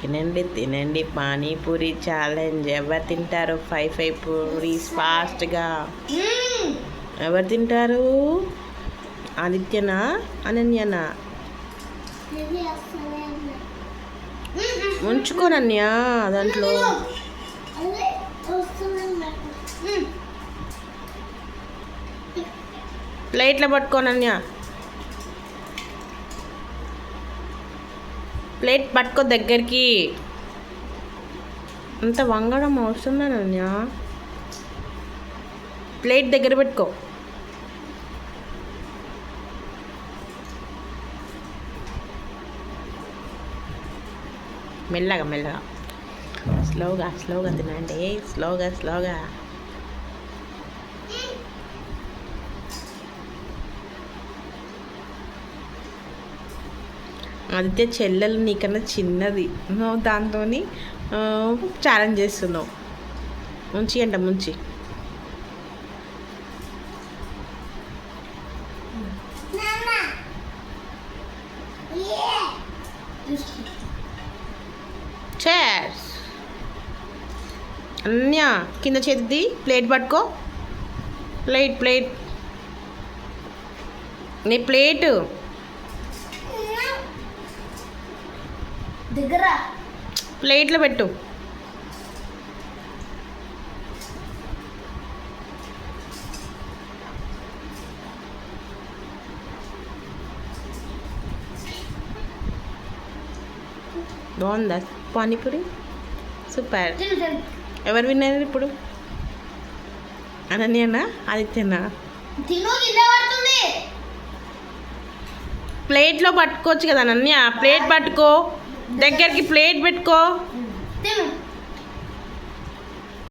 తినండి తినండి పానీపూరి ఛాలెంజ్. ఎవరు తింటారు 5 పూరీస్ ఫాస్ట్గా? ఎవరు తింటారు? ఆదిత్యనా అనన్యనా? ఉంచుకోనన్య దాంట్లో. ప్లేట్లో పట్టుకోనన్య. ప్లేట్ పట్టుకో దగ్గరికి. అంత వంగడం అవసరం అనన్య. ప్లేట్ దగ్గర పెట్టుకో. మెల్లగా మెల్లగా స్లోగా స్లోగా తినండి. స్లోగా స్లోగా. ఆదిత్య చెల్లెలు నీకన్నా చిన్నది, నువ్వు దాంతో ఛాలెంజ్ చేస్తున్నావు. ముంచి అంట ముంచి. చేర్స్. అన్య కింద చేతిది ప్లేట్ పట్టుకో. ప్లేట్ ప్లేట్ నీ ప్లేటు దగ్గర ప్లేట్లో పెట్టు. బాగుందా పానీపూరి? సూపర్. ఎవరు విన్నారు ఇప్పుడు? అనన్యనా ఆదిత్యనా? ప్లేట్లో పట్టుకోవచ్చు కదా అనన్య. ప్లేట్ పట్టుకో, దగ్గరికి ప్లేట్ పెట్టుకో.